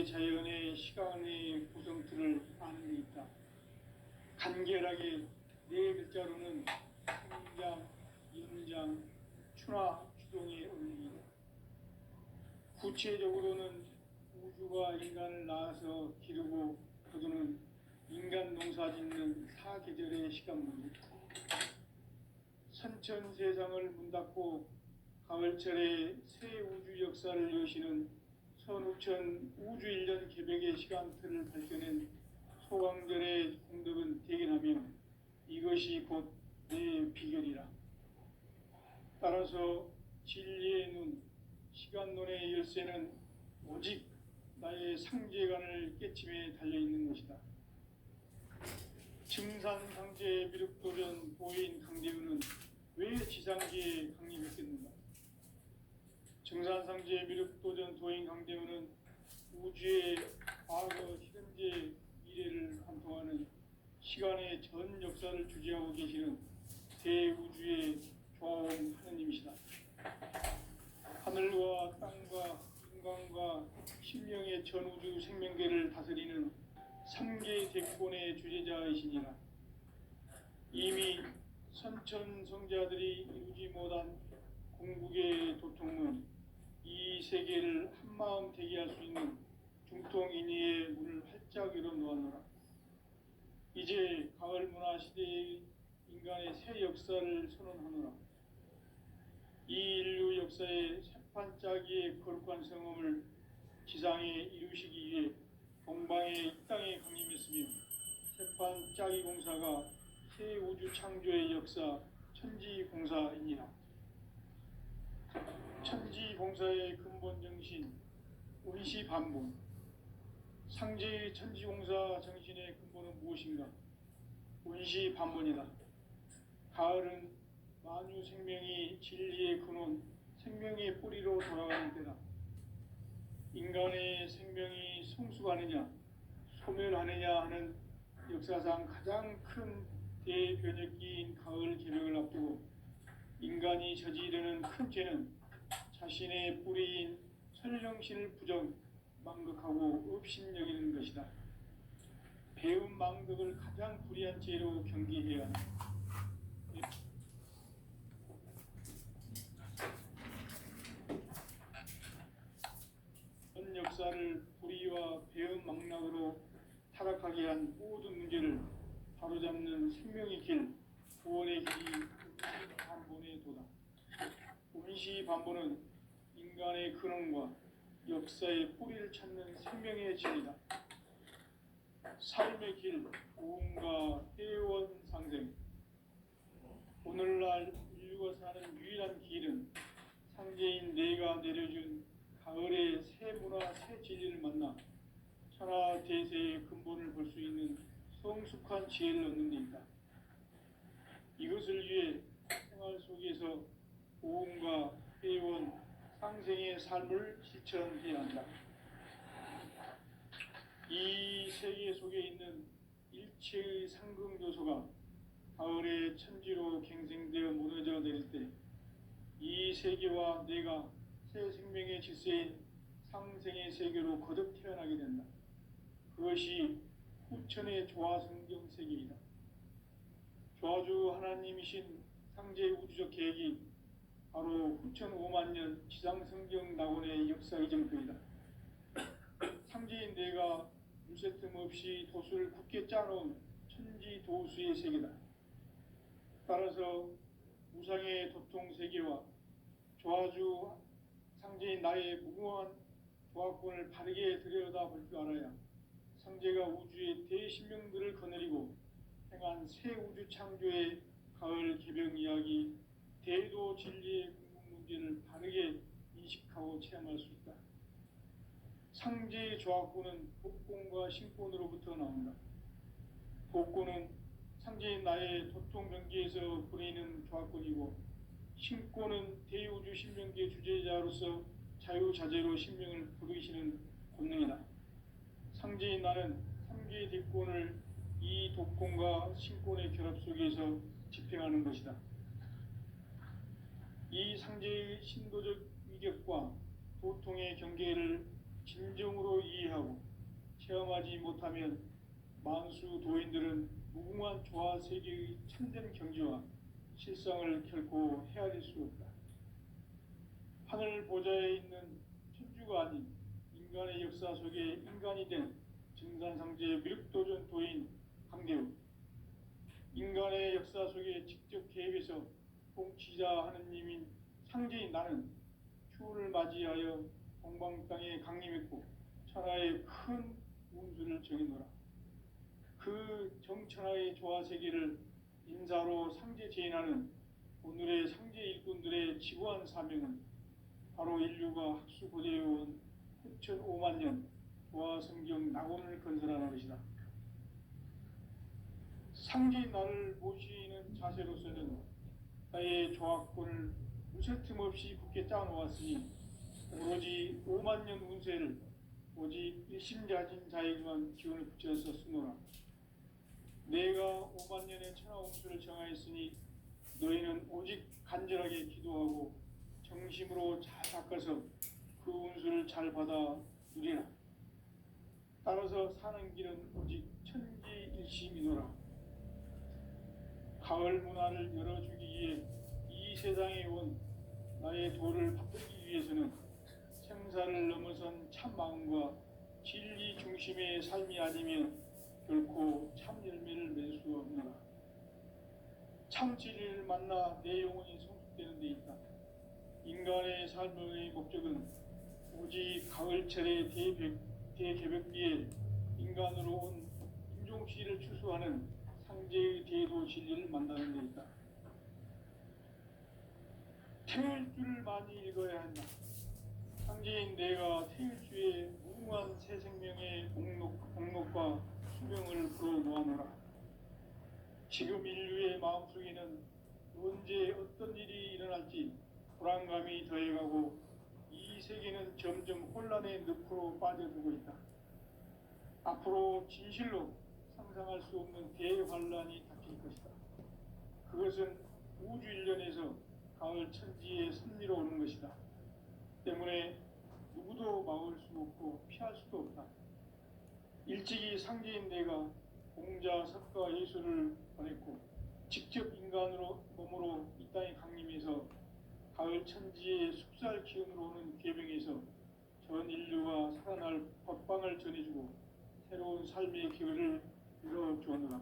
자연의 시간의 구성틀을 아는 데 있다. 간결하게 네 글자로는 생장, 연장, 추나 추동의 원리이다. 구체적으로는 우주가 인간을 낳아서 기르고 거두는 인간 농사 짓는 사계절의 시간문이다. 선천 세상을 문 닫고 가을철에 새 우주 역사를 여시는 선우천 우주 1년 개벽의 시간틀을 밝혀낸 소강절의 공덕은 대견하며 이것이 곧 내 비결이라. 따라서 진리의 눈, 시간론의 열쇠는 오직 나의 상제관을 깨침에 달려있는 것이다. 증산상제 미륵도전 도인 강대우는 왜 지상계에 강림했겠는가? 증산상제 미륵도전 도인 강대우는 우주의 과거, 현재, 미래를 관통하는 시간의 전 역사를 주재하고 계시는 대우주의 조화원 하느님이시다. 하늘과 땅과 인간과 신명의 전우주 생명계를 다스리는 3개 대권의 주제자이시니라. 이미 선천성자들이 이루지 못한 궁극의 도통은 이 세계를 한마음 되게 할 수 있는 중통인의의 문을 활짝 열어놓았노라. 이제 가을 문화 시대의 인간의 새 역사를 선언하노라. 이 인류 역사의 새판짜기의 거룩한 성험을 지상에 이루시기 위해 동방의 이 땅에 강림했으며 새판짜기 공사가 새 우주 창조의 역사 천지공사이니라. 천지공사의 근본 정신 운시반본. 상제의 천지공사 정신의 근본은 무엇인가? 운시반본이다. 가을은 만유 생명이 진리의 근원, 생명의 뿌리로 돌아가는 때다. 인간의 생명이 성숙하느냐, 소멸하느냐 하는 역사상 가장 큰 대변혁기인 가을 개벽을 앞두고 인간이 저지르는 큰 죄는 자신의 뿌리인 설령신을 부정, 망극하고 업신여기는 것이다. 배운 망극을 가장 불의한 죄로 경계해야 한다. 전 역사를 불의와 배운 망락으로 타락하게 한 모든 문제를 바로잡는 생명의 길, 구원의 길이 운시반본의 도다. 운시반본은 인간의 근원과 역사의 뿌리를 찾는 생명의 진리다. 삶의 길, 고음과 회원 상생. 오늘날 인류가 사는 유일한 길은 상제인 내가 내려준 가을의 새 문화, 새 진리를 만나 천하 대세의 근본을 볼 수 있는 성숙한 지혜를 얻는 데 있다. 이것을 위해 생활 속에서 고음과 회원, 상생의 삶을 실천해야 한다. 이 세계 속에 있는 일체의 상금 요소가 가을의 천지로 갱생되어 무너져 내릴 때 이 세계와 내가 새 생명의 질서인 상생의 세계로 거듭 태어나게 된다. 그것이 후천의 조화성경 세계이다. 조화주 하나님이신 상제의 우주적 계획이 바로 후천 5만 년 지상성경 낙원의 역사 이정표이다. 상제인 내가 물새틈 없이 도수를 굳게 짜놓은 천지도수의 세계다. 따라서 우상의 도통 세계와 조화주 상제인 나의 무궁한 조화권을 바르게 들여다볼 줄 알아야 상제가 우주의 대신명들을 거느리고 행한 새 우주 창조의 가을 개벽 이야기, 대도 진리의 궁극 문제를 바르게 인식하고 체험할 수 있다. 상제의 조화권은 복권과 신권으로부터 나온다. 복권은 상제인 나의 도통병기에서 보내는 조화권이고, 신권은 대우주 신명계 주제자로서 자유자재로 신명을 부르시는 권능이다. 상제인 나는 3개의 대권을 이 독권과 신권의 결합 속에서 집행하는 것이다. 이 상제의 신도적 위격과 도통의 경계를 진정으로 이해하고 인정하지 못하면 만수 도인들은 무궁한 조화 세계의 참된 경지와 실상을 결코 헤아릴 수 없다. 하늘 보좌에 있는 천주가 아닌 인간의 역사 속에 인간이 된 증산상제 미륵도전 도인 강대우, 인간의 역사 속에 직접 개입해서 통치자 하느님인 상제인 나는 추운을 맞이하여 동방 땅에 강림했고 천하의 큰 운수를 정해노라. 그 정천하의 조화 세계를 인사로 상제 제인하는 오늘의 상제 일꾼들의 지구한 사명은 바로 인류가 학수고대해온 9,500만 년 조화 성경 낙원을 건설하는 것이다. 상제인 나를 모시는 자세로서는 나의 조화권을 무쇠틈 없이 굳게 짜놓았으니 오로지 5만 년 운세를 오직 일심자진 자에게만 기운을 붙여서 쓰노라. 내가 5만 년의 천하 운수를 정하였으니 너희는 오직 간절하게 기도하고 정심으로 잘 닦아서 그 운수를 잘 받아 누리라. 따라서 사는 길은 오직 천지일심이노라. 가을 문화를 열어주기 위해 이 세상에 온 나의 도를 바꾸기 위해서는 생사를 넘어선 참 마음과 진리 중심의 삶이 아니면 결코 참 열매를 맺을 수 없노라. 참 진리를 만나 내 영혼이 성숙되는 데 있다. 인간의 삶의 목적은 오직 가을철의 대개벽기에 인간으로 온 인종시를 추수하는 상제의 대도 진리를 만나는 데 있다. 태일주를 많이 읽어야 한다. 상제인 내가 태일주의 무궁한 새 생명의 목록과 수명을 풀어놓아노라. 지금 인류의 마음속에는 언제 어떤 일이 일어날지 불안감이 더해가고 이 세계는 점점 혼란의 늪으로 빠져들고 있다. 앞으로 진실로 상상할 수 없는 대환란이 닥칠 것이다. 그것은 우주 일련에서 가을 천지에 선미로 오는 것이다. 때문에 누구도 막을 수 없고 피할 수도 없다. 일찍이 상제인 내가 공자, 석가, 예수를 보냈고 직접 인간으로 몸으로 이 땅에 강림해서 가을 천지의 숙살 기운으로 오는 계병에서 전 인류가 살아날 법방을 전해주고 새로운 삶의 기회를 이뤄주었노라.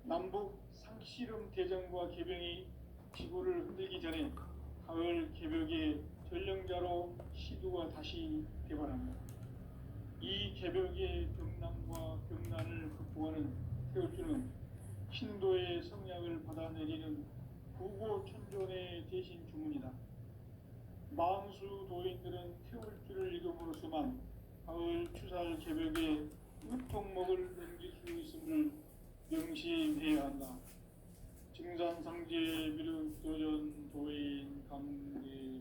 남북 상씨름 대전과 계병이 지구를 흔들기 전에 가을 개벽의 전령자로 시두가 다시 개발합니다. 이 개벽의 경남과 경난을 극복하는 태울주는 신도의 성약을 받아내리는 구고천존의 대신 주문이다. 만수 도인들은 태울주를 읽음으로써만 가을 추살 개벽의 읍통목을 넘길 수 있음을 명심해야 한다. 증산상제 미륵도전 도인 강대훈.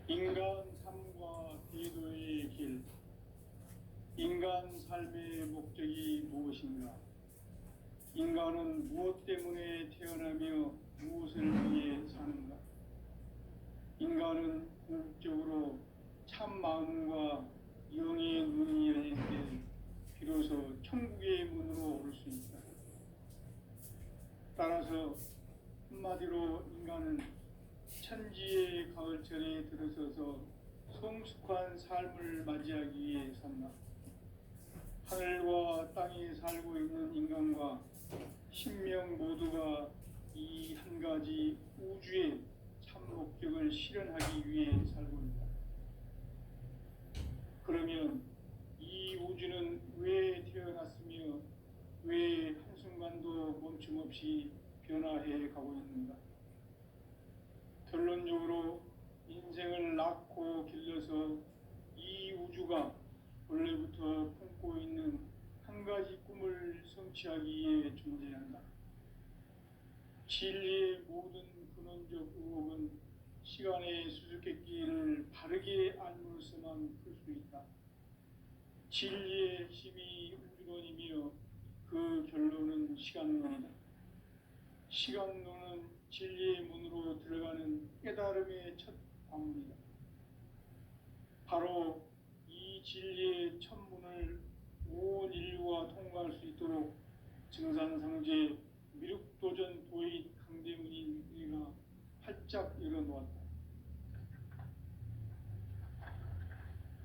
인간 삶과 대도의 길. 인간 삶의 목적이 무엇인가? 인간은 무엇 때문에 태어나며 무엇을 위해 사는가? 인간은 궁극적으로 참 마음과 영의 눈이 열릴 때 비로소 천국의 문으로 오를 수 있다. 따라서 한마디로 인간은 천지의 가을철에 들어서서 성숙한 삶을 맞이하기 위해 산다. 하늘과 땅에 살고 있는 인간과 신명 모두가 이 한 가지 우주의 참 목적을 실현하기 위해 살고 있다. 그러면 이 우주는 왜 태어났으며 왜 한순간도 멈춤없이 변화해 가고 있는가? 결론적으로 인생을 낳고 길러서 이 우주가 원래부터 품고 있는 한 가지 꿈을 성취하기 위해 존재한다. 진리의 모든 근원적 의혹은 시간의 수수께끼를 바르게 알므로서만 풀 수 있다. 진리의 힘이 우주론이며 그 결론은 시간론이다. 시간론은 진리의 문으로 들어가는 깨달음의 첫 관문이다. 바로 이 진리의 첫 문을 온 인류가 통과할 수 있도록 증산상제 미륵도전 도인 강대문이가 활짝 열어놓았다.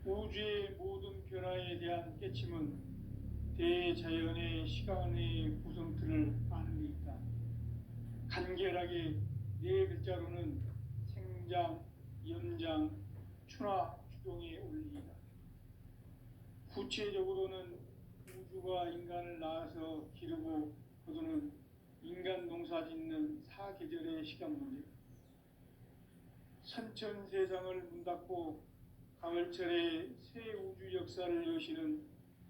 우주의 모든 변화에 대한 깨침은 대자연의 시간의 구성틀을 아는 데 있다. 간결하게 네 글자로는 생장, 연장, 추나 추동의 원리이다. 구체적으로는 우주가 인간을 낳아서 기르고 거두는 인간 농사 짓는 사계절의 시간 문제, 선천 세상을 문 닫고 가을철에 새 우주 역사를 여시는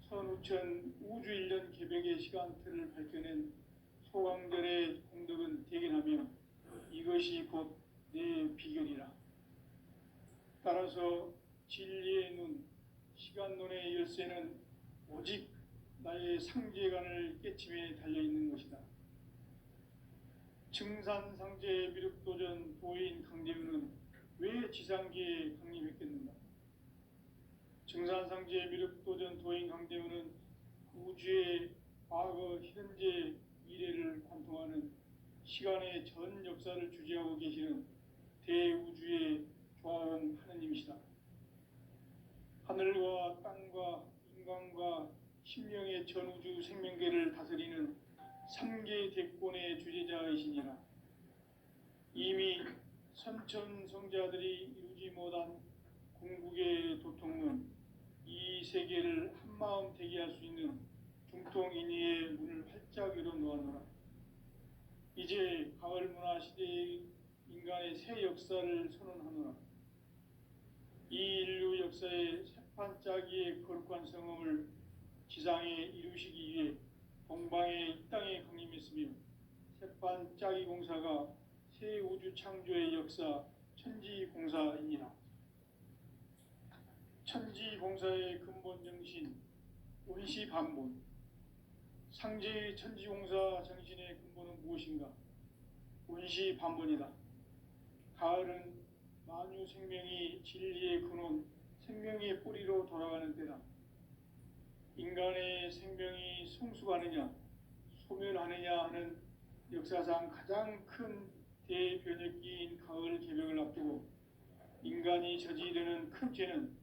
선우천 우주 1년 개벽의 시간틀을 밝혀낸 소강절의 공덕은 대견하며 이것이 곧 내 비결이라. 따라서 진리의 눈, 시간론의 열쇠는 오직 나의 상제관을 깨침에 달려있는 것이다. 증산상제 미륵도전 도인 강대문은 왜 지상계에 강림했겠는가? 증산상제 미륵도전 도인 강대문은 우주의 과거, 현재, 미래를 관통하는 시간의 전 역사를 주재하고 계시는 대우주의 조화원 하느님이시다. 하늘과 땅과 인간과 심령의 전우주 생명계를 다스리는 3계 대권의 주재자이시니라. 이미 선천성자들이 이루지 못한 궁극의 도통은 이 세계를 한마음 되게 할 수 있는 중통인의의 문을 활짝 열어놓았노라. 이제 가을 문화 시대의 인간의 새 역사를 선언하노라. 이 인류 역사의 새판짜기의 거룩한 성음을 지상에 이루시기 위해 동방의 이 땅에 강림했으며 새판짜기 공사가 새 우주 창조의 역사 천지공사이니라. 천지공사의 근본 정신 원시반본, 상제의 천지공사 정신의 근본은 무엇인가? 원시반본이다. 가을은 만유 생명이 진리의 근원, 생명의 뿌리로 돌아가는 때다. 인간의 생명이 성숙하느냐, 소멸하느냐 하는 역사상 가장 큰 대변혁기인 가을 개벽을 앞두고 인간이 저지르는 큰 죄는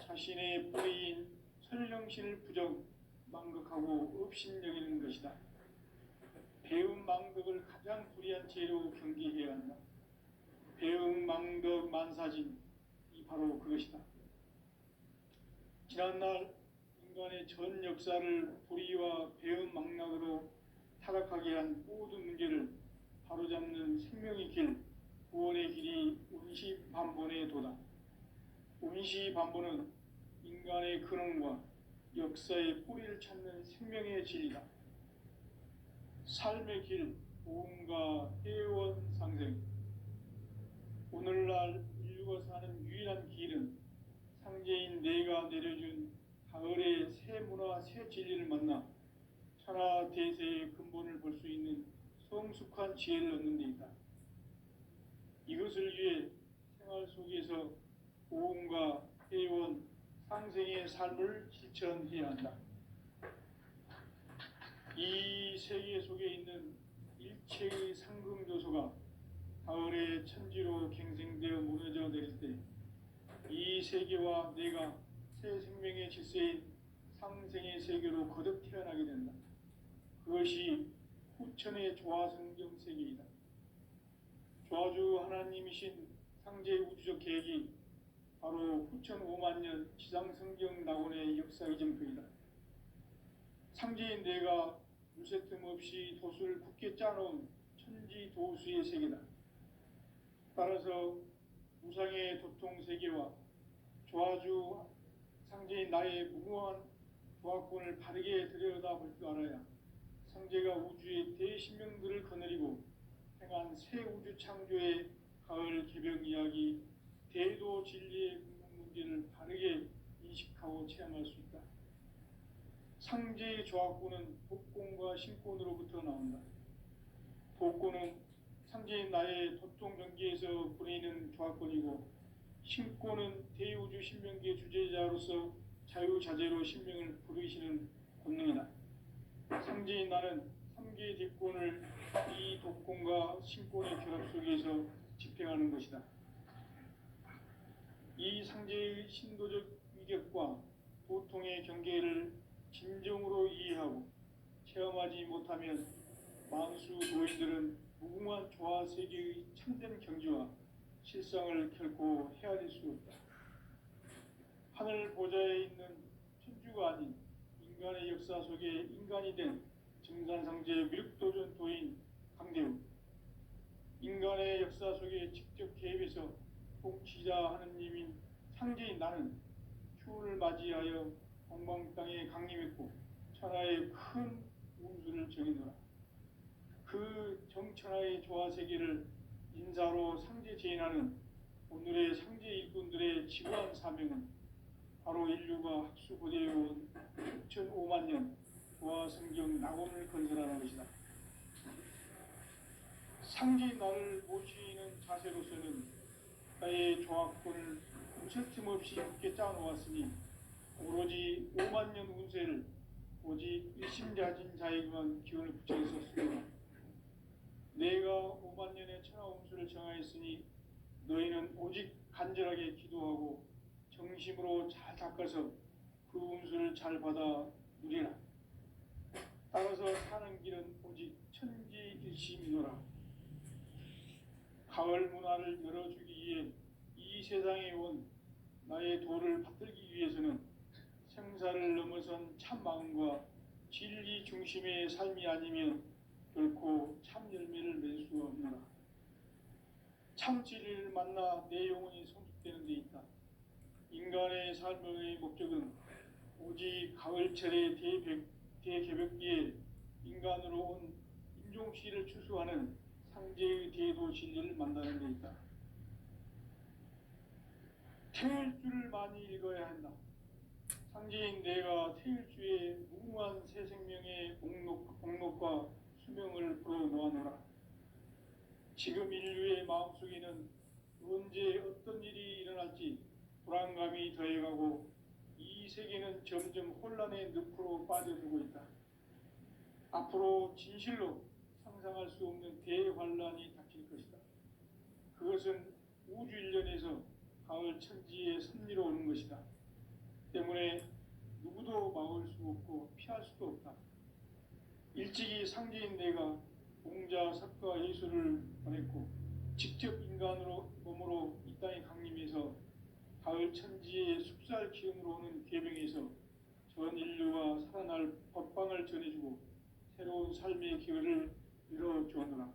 자신의 뿌리인 설령신을 부정, 망극하고 업신여기는 것이다. 배움 망덕을 가장 불의한 죄로 경계해야 한다. 배움 망덕 만사진, 이 바로 그것이다. 지난날 인간의 전 역사를 불의와 배움 망락으로 타락하게 한 모든 문제를 바로잡는 생명의 길, 구원의 길이 원시반본의 도다. 원시반본은 인간의 근원과 역사의 뿌리를 찾는 생명의 진리다. 삶의 길, 보험과 회원 상생. 오늘날 인류가 사는 유일한 길은 상제인 내가 내려준 가을의 새 문화, 새 진리를 만나 천하 대세의 근본을 볼 수 있는 성숙한 지혜를 얻는 데 있다. 이것을 위해 생활 속에서 보험과 회원, 상생의 삶을 실천해야 한다. 이 세계 속에 있는 일체의 상금 요소가 가을의 천지로 갱생되어 무너져 내릴 때 이 세계와 내가 새 생명의 질서인 상생의 세계로 거듭 태어나게 된다. 그것이 후천의 조화성경 세계이다. 조화주 하나님이신 상제 우주적 계획이 바로 후천 5만 년 지상성경 낙원의 역사 이정표이다. 상제인 내가 무쇠 틈 없이 도수를 굳게 짜놓은 천지 도수의 세계다. 따라서 무상의 도통 세계와 조화주 상제인 나의 무궁한 조화권을 바르게 들여다볼 줄 알아야 상제가 우주의 대신명들을 거느리고 행한 새 우주 창조의 가을 개벽 이야기, 대도 진리의 궁극 문제를 바르게 인식하고 체험할 수 있다. 상제의 조화권은 복권과 신권으로부터 나온다. 복고는 상제인 나의 도통 경기에서 보내는 조합권이고, 신고는 대우주 신명기의 주제자로서 자유자재로 신명을 부르시는 권능이다. 상제인 나는 3개의 대권을 이 독권과 신권의 결합 속에서 집행하는 것이다. 이 상제의 신도적 위격과 도통의 경계를 진정으로 이해하고 체험하지 못하면 만수 도인들은 무궁한 조화 세계의 참된 경지와 실상을 결코 헤아릴 수 없다. 하늘 보좌에 있는 천주가 아닌 인간의 역사 속에 인간이 된 증산상제 미륵도전 도인 강대우, 인간의 역사 속에 직접 개입해서 통치자 하느님인 상제인 나는 추운을 맞이하여 동방 땅에 강림했고 천하의 큰 운수를 정해놓으라. 그 정천하의 조화세계를 인사로 상제 제인하는 오늘의 상제 일꾼들의 지구한 사명은 바로 인류가 학수고대해온 6,500만 년 조화성경 낙원을 건설하는 것이다. 상제인 나를 모시는 자세로서는 나의 조합권을 무쇠틈 없이 굳게 짜놓았으니 오로지 5만 년 운세를 오직 일심자진 자에게만 기운을 붙여 있었으므로 내가 5만 년의 천하 운수를 정하였으니 너희는 오직 간절하게 기도하고 정심으로 잘 닦아서 그 운수를 잘 받아 누리라. 따라서 사는 길은 오직 천지일심이노라. 가을 문화를 열어주기 위해 이 세상에 온 나의 도를 받들기 위해서는 생사를 넘어선 참 마음과 진리 중심의 삶이 아니면 결코 참 열매를 맺을 수 없노라. 참 진리를 만나 내 영혼이 성숙되는 데 있다. 인간의 삶의 목적은 오직 가을철의 대개벽기에 인간으로 온 인종시를 추수하는 상제의 대도 진리를 만나는 데 있다. 태일주를 많이 읽어야 한다. 상제인 내가 태일주의 무궁한 새 생명의 공록과 수명을 불어놓아노라. 지금 인류의 마음속에는 언제 어떤 일이 일어날지 불안감이 더해가고 이 세계는 점점 혼란의 늪으로 빠져들고 있다. 앞으로 진실로 상상할 수 없는 대환란이 닥칠 것이다. 그것은 우주 일련에서 가을 천지에 섭리로 오는 것이다. 때문에 누구도 막을 수 없고 피할 수도 없다. 일찍이 상제인 내가 공자, 석가, 예수를 보냈고 직접 인간으로 몸으로 이 땅에 강림해서 가을 천지의 숙살 기운으로 오는 계병에서 전 인류가 살아날 법방을 전해주고 새로운 삶의 기회를 열어주었노라.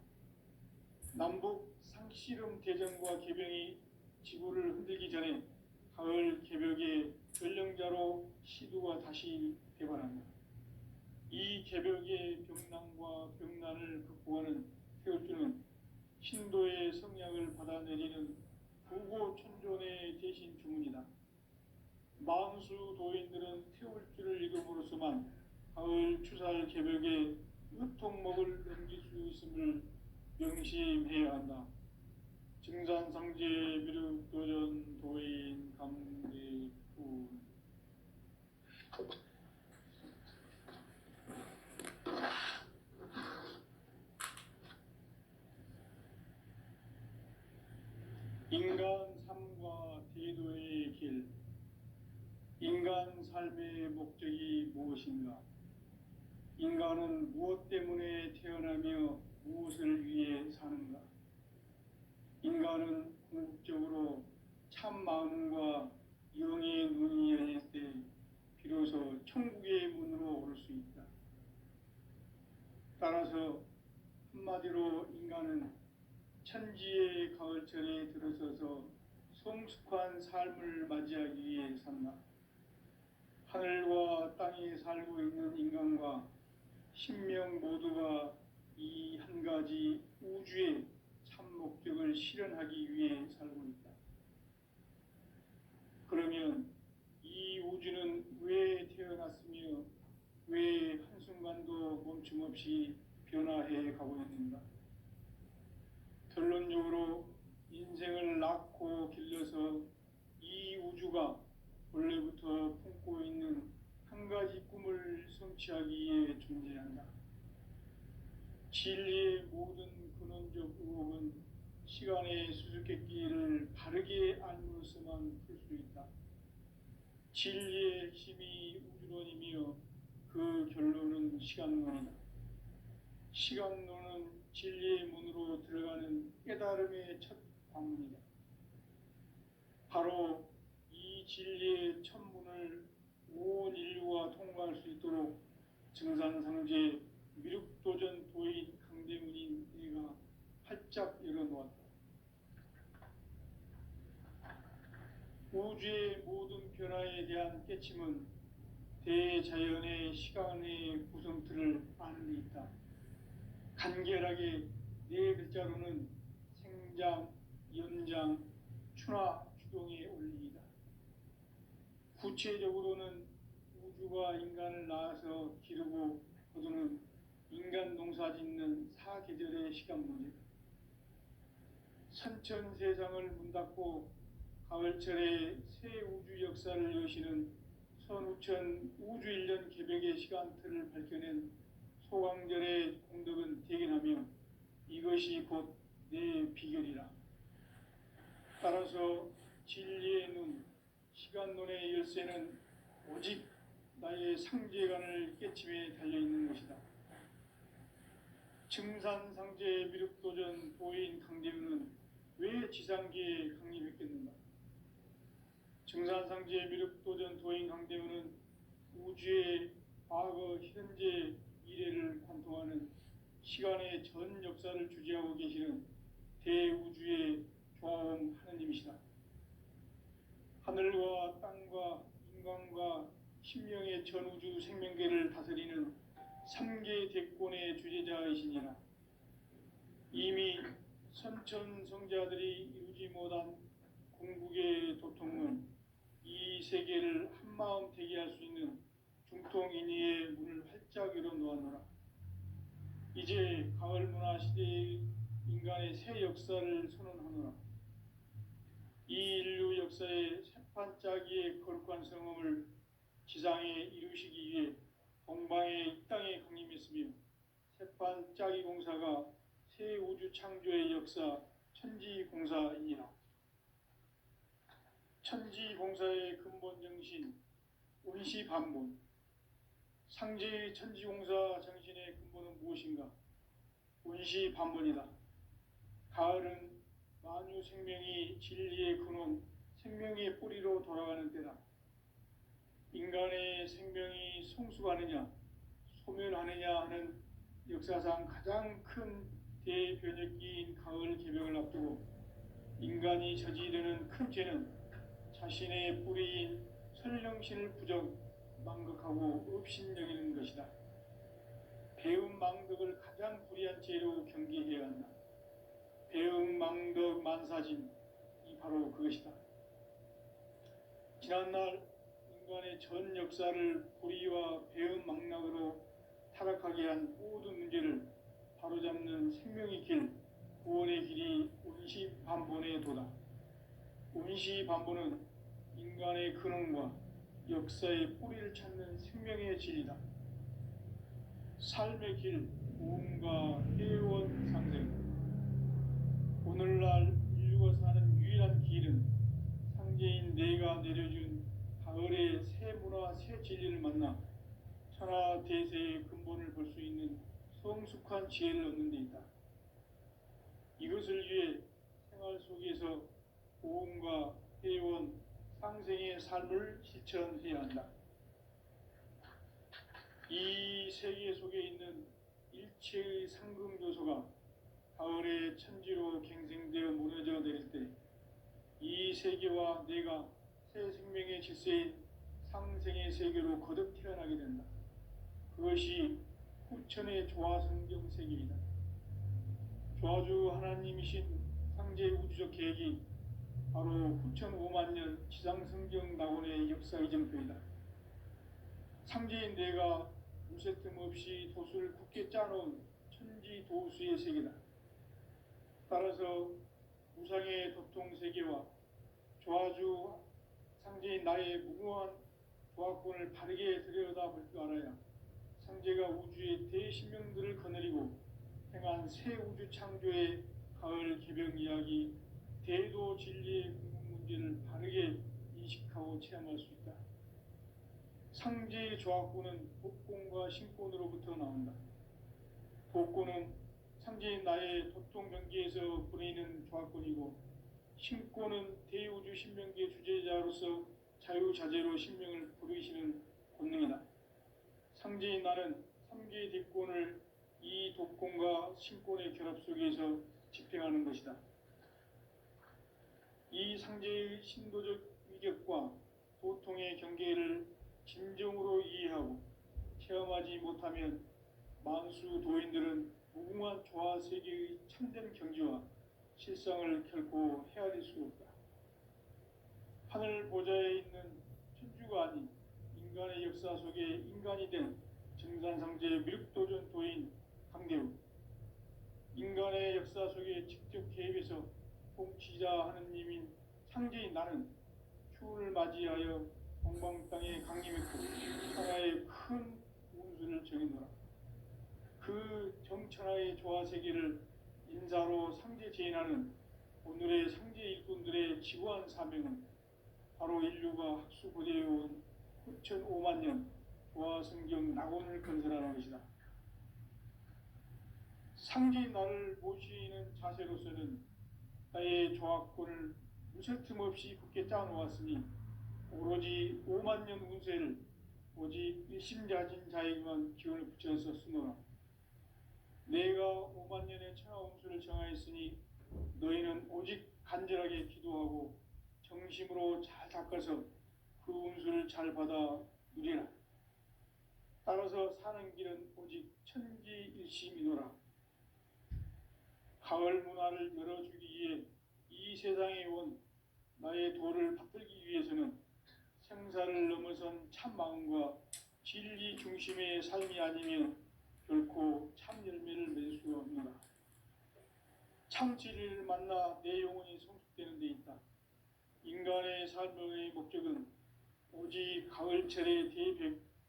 남북 상씨름 대전과 계병이 지구를 흔들기 전에 가을 개벽의 전령자로 시두가 다시 개발한다. 이 개벽의 병난과 병난을 극복하는 태울주는 신도의 성량을 받아내리는 부고천존의 대신 주문이다. 만수 도인들은 태울주를 읽음으로써만 가을 추살 개벽의 의통목을 넘길 수 있음을 명심해야 한다. 증산상제 미륵도전 도인 강대훈. 인간 삶과 대도의 길. 인간 삶의 목적이 무엇인가? 인간은 무엇 때문에 태어나며 무엇을 위해 사는가? 인간은 궁극적으로 참 마음과 영의 눈이 열릴 때 비로소 천국의 문으로 오를 수 있다. 따라서 한마디로 인간은 천지의 가을철에 들어서서 성숙한 삶을 맞이하기 위해 산다. 하늘과 땅에 살고 있는 인간과 신명 모두가 이 한 가지 우주의 참 목적을 실현하기 위해 살고 있다. 그러면 이 우주는 왜 태어났으며 왜 한순간도 멈춤없이 변화해 가고 있는가? 결론적으로 인생을 낳고 길러서 이 우주가 원래부터 품고 있는 한 가지 꿈을 성취하기 위해 존재한다. 진리의 모든 근원적 의혹은 시간의 수수께끼를 바르게 알므로서만 풀 수 있다. 진리의 핵심이 우주론이며 그 결론은 시간론이다. 시간론은 진리의 문으로 들어가는 깨달음의 첫 관문이다. 바로 이 진리의 첫 문을 온 인류가 통과할 수 있도록 증산상제 미륵도전 도인 강대문인 내가 활짝 열어놓았다. 우주의 모든 변화에 대한 깨침은 대자연의 시간의 구성틀을 아는 데 있다. 간결하게 네 글자로는 생장, 연장, 추나 추동의 원리이다. 구체적으로는 우주가 인간을 낳아서 기르고 거두는 인간 농사 짓는 사계절의 시간문이다. 선천세상을 문 닫고 가을철에 새 우주 역사를 여시는 선우천 우주일년 개벽의 시간틀을 밝혀낸 소강절의 공덕은 대견하며 이것이 곧 내 비결이라. 따라서 진리의 눈, 시간론의 열쇠는 오직 나의 상제관을 깨침에 달려있는 것이다. 증산상제 미륵도전 도인 강대문은 왜 지상계에 강림했겠는가? 증산상제 미륵도전 도인 강대문은 우주의 과거, 현재, 미래를 관통하는 시간의 전 역사를 주재하고 계시는 대우주의 조화음 하느님이시다. 하늘과 땅과 인간과 신명의 전우주 생명계를 다스리는 3계 대권의 주재자이시니라. 이미 선천성자들이 이루지 못한 궁극의 도통은 이 세계를 한마음 되게 할 수 있는 중통인의의 문을 활짝 열어놓았노라. 이제 가을 문화 시대의 인간의 새 역사를 선언하노라. 이 인류 역사의 새판짜기의 거룩한 성험을 지상에 이루시기 위해 동방의 이 땅에 강림했으며 새판짜기 공사가 새 우주 창조의 역사 천지공사이니라. 천지공사의 근본 정신 운시반본. 상제의 천지공사 정신의 근본은 무엇인가? 운시반본이다. 가을은 만유 생명이 진리의 근원, 생명의 뿌리로 돌아가는 때다. 인간의 생명이 성숙하느냐, 소멸하느냐 하는 역사상 가장 큰 대변혁기인 가을 개벽을 앞두고 인간이 저지르는 큰 죄는 자신의 뿌리인 설령신을 부정, 망극하고 업신여기는 것이다. 배움 망덕을 가장 불의한 죄로 경계해야 한다. 배움 망덕 만사진, 이 바로 그것이다. 지난날 인간의 전 역사를 불의와 배움 망락으로 타락하게 한 모든 문제를 바로잡는 생명의 길, 구원의 길이 운시반본의 도다. 운시반본은 인간의 근원과 역사의 뿌리를 찾는 생명의 진리다. 삶의 길, 구원과 회원 상생. 오늘날 인류가 사는 유일한 길은 상제인 내가 내려준 가을의 새 문화, 새 진리를 만나 천하 대세의 근본을 볼 수 있는 성숙한 지혜를 얻는 데 있다. 이것을 위해 생활 속에서 고음과 회원, 상생의 삶을 실천해야 한다. 이 세계 속에 있는 일체의 상금 요소가 가을의 천지로 갱생되어 무너져 내릴 때 이 세계와 내가 새 생명의 질서인 상생의 세계로 거듭 태어나게 된다. 그것이 후천의 조화성경 세계이다. 조화주 하나님이신 상제 우주적 계획이 바로 후천 5만 년 지상성경 낙원의 역사 이정표이다. 상제인 내가 무쇠 틈 없이 도수를 굳게 짜놓은 천지 도수의 세계다. 따라서 우상의 도통 세계와 조화주 상제인 나의 무궁한 조화권을 바르게 들여다볼 줄 알아야 상제가 우주의 대신명들을 거느리고 행한 새 우주 창조의 가을 개벽 이야기, 대도 진리의 궁극 문제를 바르게 인식하고 체험할 수 있다. 상제의 조화권은 복권과 신권으로부터 나온다. 복권은 상제인 나의 도통 경계에서 보내는 조화권이고, 신권은 대우주 신명기의 주제자로서 자유자재로 신명을 부르시는 권능이다. 상제인 나는 3개의 뒷권을 이 독권과 신권의 결합 속에서 집행하는 것이다. 이 상제의 신도적 위격과 도통의 경계를 진정으로 이해하고 체험하지 못하면 만수 도인들은 무궁한 조화 세계의 참된 경지와 실상을 결코 헤아릴 수 없다. 하늘 보좌에 있는 천주가 아닌 인간의 역사 속에 인간이 된 정산상제 미륵도전 도인 강대우, 인간의 역사 속에 직접 개입해서 통치자 하느님인 상제인 나는 추운을 맞이하여 동방 땅에 강림했고 천하의 큰 운수를 정했노라. 그 정천하의 조화세계를 인사로 상제 제인하는 오늘의 상제 일꾼들의 지구한 사명은 바로 인류가 학수고대해온 9,500만 년 조화성경 낙원을 건설하는 것이다. 상제인 나를 모시는 자세로서는 나의 조화권을 무쇠틈 없이 굳게 짜놓았으니 오로지 5만 년 운세를 오직 일심자진 자에게만 기운을 붙여서 쓰노라. 내가 5만 년의 천하 운수를 정하였으니 너희는 오직 간절하게 기도하고 정심으로 잘 닦아서 그 운수를 잘 받아 누리라. 따라서 사는 길은 오직 천지일심이노라. 가을 문화를 열어주기 위해 이 세상에 온 나의 도를 받들기 위해서는 생사를 넘어선 참 마음과 진리 중심의 삶이 아니면 결코 참 열매를 맺을 수가 없노라. 참 진리를 만나 내 영혼이 성숙되는 데 있다. 인간의 삶의 목적은 오직 가을철의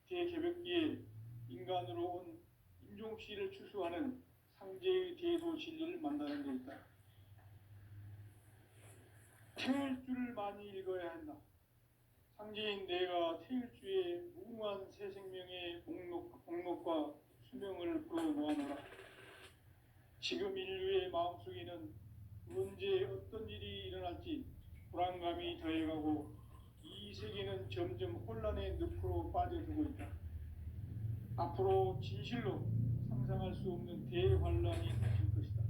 대개벽기에 인간으로 온 임종씨를 추수하는 상제의 대도 진리를 만나는 데 있다. 태일주를 많이 읽어야 한다. 상제인 내가 태일주의 무궁한 새 생명의 목록과 수명을 불어놓아노라. 지금 인류의 마음속에는 언제 어떤 일이 일어날지 불안감이 더해가고 이 세계는 점점 혼란의 늪으로 빠져들고 있다. 앞으로 진실로 상상할 수 없는 대환란이 닥칠 것이다.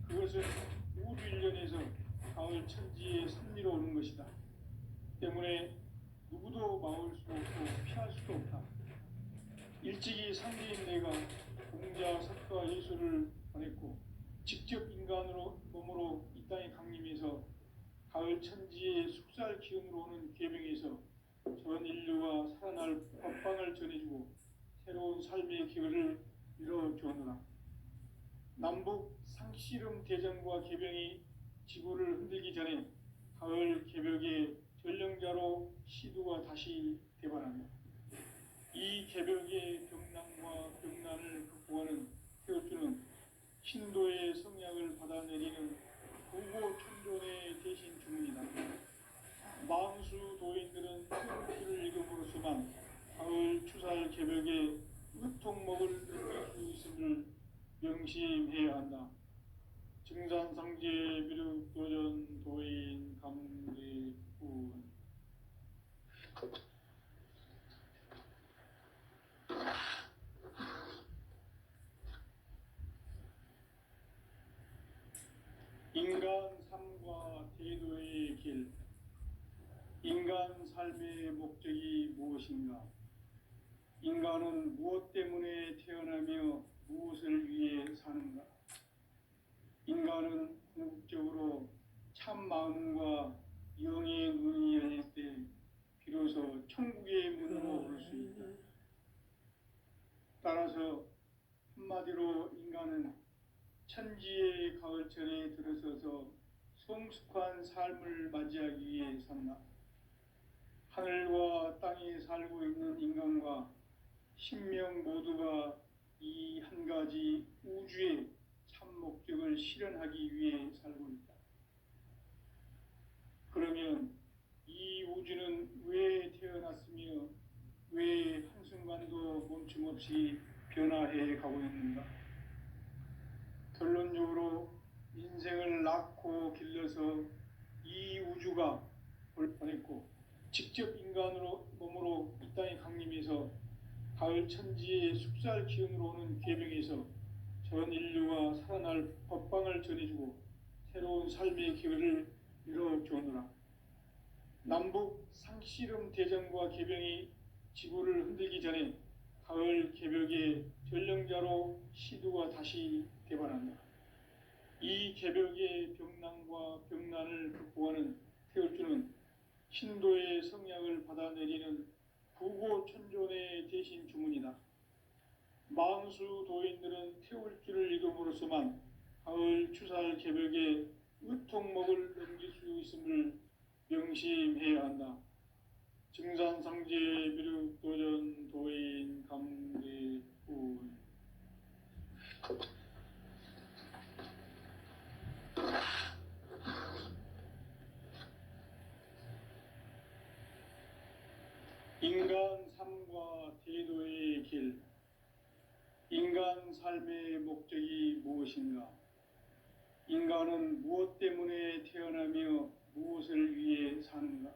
그것은 우주 일련에서 가을 천지의 섭리로 오는 것이다. 때문에 누구도 막을 수 없고 피할 수도 없다. 일찍이 상제인 내가 공자, 석가, 예수를 보냈고 직접 인간으로 몸으로 이 땅에 강림해서 가을 천지의 숙살 기운으로 오는 계명에서 전 인류가 살아날 법방을 전해주고 새로운 삶의 기회를 이뤄주었노라. 남북 상씨름 대전과 개병이 지구를 흔들기 전에 가을 개벽의 전령자로 시두가 다시 대발한다. 이 개벽의 경랑과 병난을 극복하는 태어주는 신도의 성약을 받아내리는 구고 천존의 대신 주문이다. 만수 도인들은 태어주를 읽음으로써만 가을 추살 개벽의 의통목을 느낄 수 있음을 명심해야 한다. 증산상제 미륵도전 도인 강대군. 인간 삶과 대도의 길. 인간 삶의 목적이 무엇인가? 인간은 무엇 때문에 태어나며 무엇을 위해 사는가? 인간은 궁극적으로 참 마음과 영의 눈이 열릴 때 비로소 천국의 문으로 올 수 있다. 따라서 한마디로 인간은 천지의 가을철에 들어서서 성숙한 삶을 맞이하기 위해 산다. 하늘과 땅에 살고 있는 인간과 신명 모두가 이 한 가지 우주의 참 목적을 실현하기 위해 살고 있다. 그러면 이 우주는 왜 태어났으며 왜 한순간도 멈춤 없이 변화해 가고 있는가? 결론적으로 인생을 낳고 길러서 이 우주가 보냈고 직접 인간으로 몸으로 이 땅에 강림해서 가을 천지의 숲살 기운으로 오는 계명에서 전 인류가 살아날 법방을 전해주고 새로운 삶의 기회를 열어주었노라. 남북 상씨름 대전과 개병이 지구를 흔들기 전에 가을 개벽의 전령자로 시두가 다시 개발한다. 이 개벽의 병난과 병난을 극복하는 태울주는 신도의 성약을 받아내리는 부고천존의 대신 주문이다. 망수 도인들은 태울주를 이름으로서만 가을 추살 개벽의 의통목을 넘길 수 있음을 명심해야 한다. 증산상제 미륵 도전 도인 감대훈. 인간 삶과 대도의 길. 인간 삶의 목적이 무엇인가? 인간은 무엇 때문에 태어나며 무엇을 위해 사는가?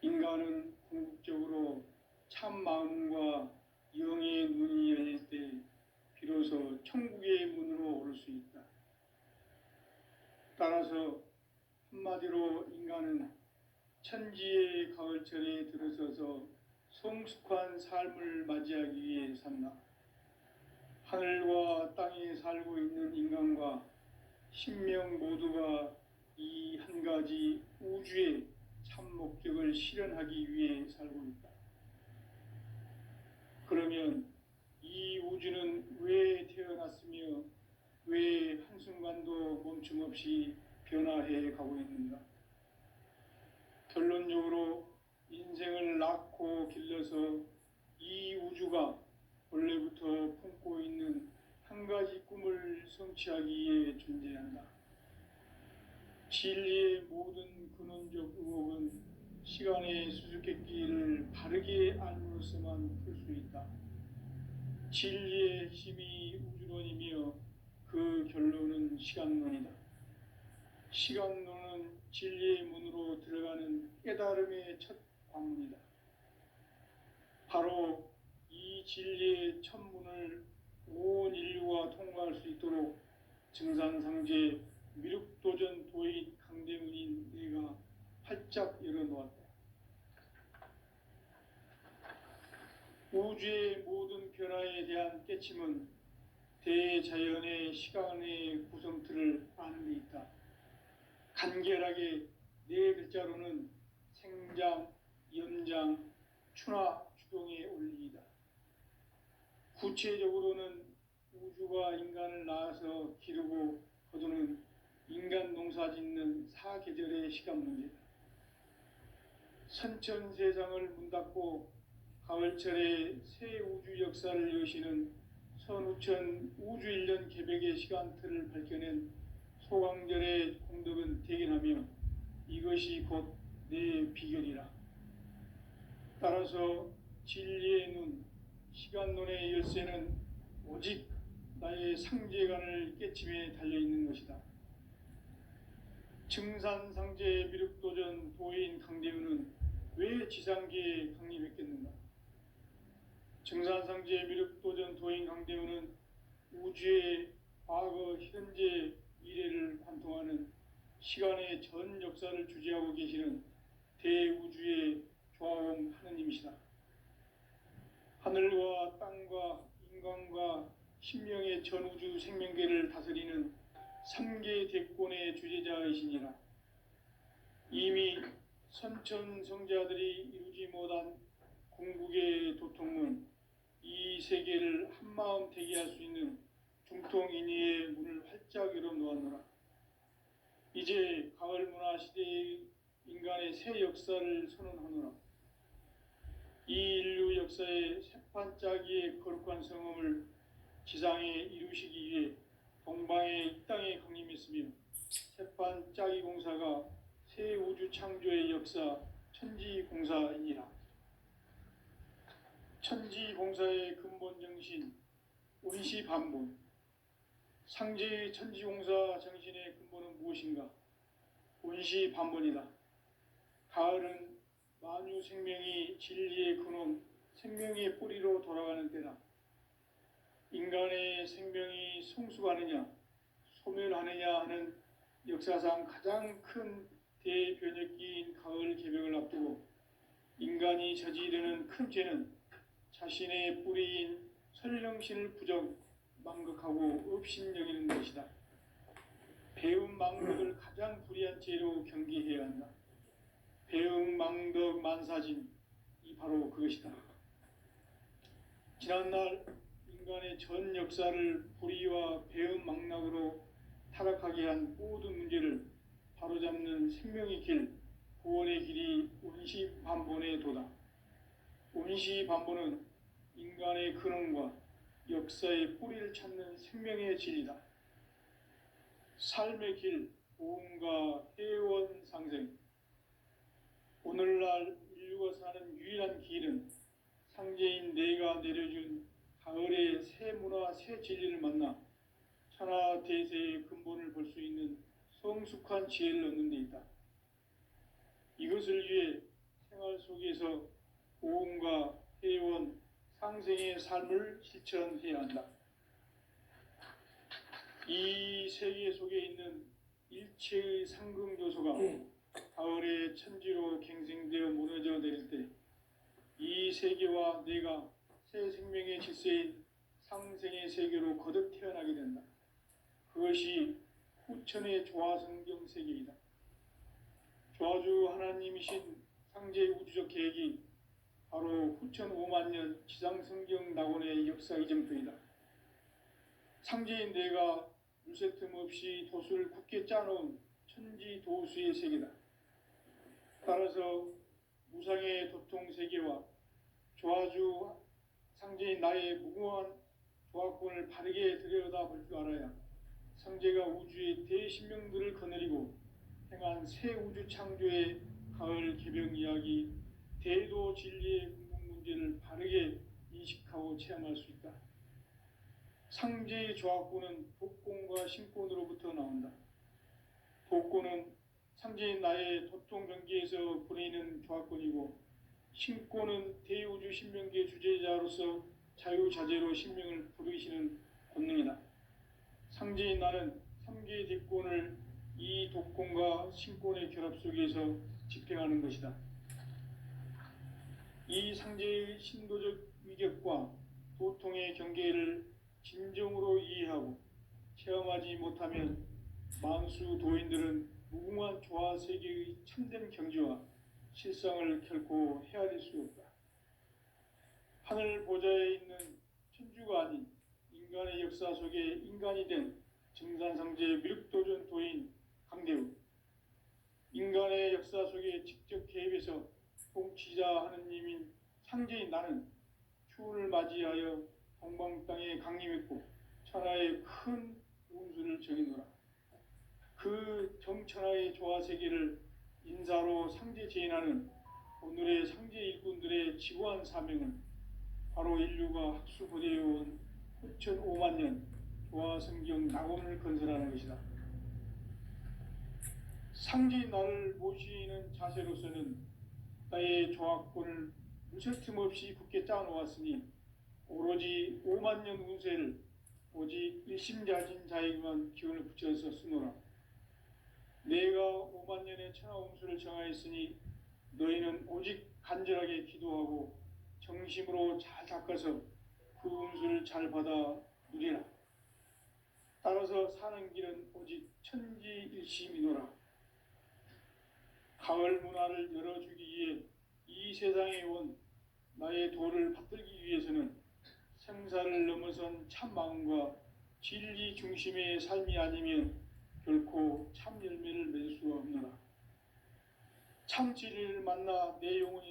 인간은 궁극적으로 참 마음과 영의 눈이 열릴 때 비로소 천국의 문으로 오를 수 있다. 따라서 한마디로 인간은 천지의 가을철에 들어서서 성숙한 삶을 맞이하기 위해 산다. 하늘과 땅에 살고 있는 인간과 신명 모두가 이 한 가지 우주의 참 목적을 실현하기 위해 살고 있다. 그러면 이 우주는 왜 태어났으며 왜 한순간도 멈춤 없이 변화해 가고 있는가? 결론적으로 인생을 낳고 길러서 이 우주가 원래부터 품고 있는 한 가지 꿈을 성취하기 위해 존재한다. 진리의 모든 근원적 의혹은 시간의 수수께끼를 바르게 알므로서만 풀 수 있다. 진리의 핵심이 우주론이며 그 결론은 시간론이다. 시간론은 진리의 문으로 들어가는 깨달음의 첫 관문이다. 바로 이 진리의 첫 문을 온 인류가 통과할 수 있도록 증산상제 미륵도전 도인 강대문인 내가 활짝 열어놓았다. 우주의 모든 변화에 대한 깨침은 대자연의 시간의 구성틀을 아는 데 있다. 간결하게 네 글자로는 생장, 연장, 추나 추동의 원리이다. 구체적으로는 우주가 인간을 낳아서 기르고 거두는 인간 농사 짓는 사계절의 시간 문제다. 선천세상을 문닫고 가을철에 새 우주 역사를 여시는 선우천 우주일년 개벽의 시간틀을 밝혀낸 소강절의 공덕은 대견하며 이것이 곧 내 비결이라. 따라서 진리의 눈, 시간론의 열쇠는 오직 나의 상제관을 깨침에 달려있는 것이다. 증산상제 미륵도전 도인 강대훈은 왜 지상계에 강림했겠는가? 증산상제 미륵도전 도인 강대훈은 우주의 과거, 현재, 미래를 관통하는 시간의 전 역사를 주재하고 계시는 대우주의 조화원 하느님이시다. 하늘과 땅과 인간과 신명의 전우주 생명계를 다스리는 3계 대권의 주재자이시니라. 이미 선천성자들이 이루지 못한 궁극의 도통은 이 세계를 한마음 되게 할 수 있는 중통인의의 잎사귀로 놓았노라. 이제 가을 문화 시대의 인간의 새 역사를 선언하노라. 이 인류 역사의 새판짜기의 거룩한 성음을 지상에 이루시기 위해 동방의 이 땅에 강림했으며 새판짜기 공사가 새 우주 창조의 역사 천지공사이니라. 천지공사의 근본 정신 운시반본. 상제의 천지공사 정신의 근본은 무엇인가? 운시반본이다. 가을은 만유 생명이 진리의 근원, 생명의 뿌리로 돌아가는 때다. 인간의 생명이 성숙하느냐, 소멸하느냐 하는 역사상 가장 큰 대변혁기인 가을 개벽을 앞두고 인간이 저지르는 큰 죄는 자신의 뿌리인 설령신을 부정, 망극하고 업신여기는 것이다. 배움 망덕을 가장 불의한 죄로 경계해야 한다. 배움 망덕 만사진이 바로 그것이다. 지난날 인간의 전 역사를 불의와 배움 망락으로 타락하게 한 모든 문제를 바로잡는 생명의 길, 구원의 길이 운시반본의 도다. 운시반본은 인간의 근원과 역사의 뿌리를 찾는 생명의 진리다. 삶의 길, 보험과 회원 상생. 오늘날 인류가 사는 유일한 길은 상제인 내가 내려준 가을의 새 문화, 새 진리를 만나 천하 대세의 근본을 볼 수 있는 성숙한 지혜를 얻는 데 있다. 이것을 위해 생활 속에서 보험과 회원, 상생의 삶을 실천해야 한다. 이 세계 속에 있는 일체의 상승조소가 가을의 천지로 갱생되어 무너져 내릴 때 이 세계와 내가 새 생명의 질서인 상생의 세계로 거듭 태어나게 된다. 그것이 후천의 조화성경 세계이다. 조화주 하나님이신 상제의 우주적 계획이 바로 후천 5만 년 지상성경 낙원의 역사 이정표이다. 상제인 내가 물새 틈 없이 도수를 굳게 짜놓은 천지 도수의 세계다. 따라서 무상의 도통 세계와 조화주 상제인 나의 무궁한 조화권을 바르게 들여다볼 줄 알아야 상제가 우주의 대신명들을 거느리고 행한 새 우주 창조의 가을 개벽 이야기, 대도 진리의 궁극 문제를 바르게 인식하고 체험할 수 있다. 상제의 조화권은 복권과 신권으로부터 나온다. 복권은 상제인 나의 도통 경계에서 보내는 조화권이고, 신권은 대우주 신명계 주제자로서 자유자재로 신명을 부르시는 권능이다. 상제인 나는 3개의 대권을 이 독권과 신권의 결합 속에서 집행하는 것이다. 이 상제의 신도적 위격과 도통의 경계를 진정으로 이해하고 체험하지 못하면 만수 도인들은 무궁한 조화 세계의 참된 경지와 실상을 결코 헤아릴 수 없다. 하늘 보좌에 있는 천주가 아닌 인간의 역사 속에 인간이 된 증산상제의 미륵도전 도인 강대우, 인간의 역사 속에 직접 개입해서 통치자 하느님인 상제인 나는 추운을 맞이하여 동방 땅에 강림했고 천하의 큰 운수를 정해노라. 그 정천하의 조화 세계를 인사로 상제 제인하는 오늘의 상제 일꾼들의 지구한 사명은 바로 인류가 학수고대해온 후천 5만 년 조화 성경 낙원을 건설하는 것이다. 상제인 나를 모시는 자세로서는 나의 조화권을 무쇠틈 없이 굳게 짜놓았으니 오로지 5만 년 운세를 오직 일심자진 자에게만 기운을 붙여서 쓰노라. 내가 5만 년의 천하 운수를 정하였으니 너희는 오직 간절하게 기도하고 정심으로 잘 닦아서 그 운수를 잘 받아 누리라. 따라서 사는 길은 오직 천지일심이노라. 가을 문화를 열어주기 위해 이 세상에 온 나의 도를 받들기 위해서는 생사를 넘어선 참 마음과 진리 중심의 삶이 아니면 결코 참 열매를 맺을 수가 없노라. 참 진리를 만나 내 영혼이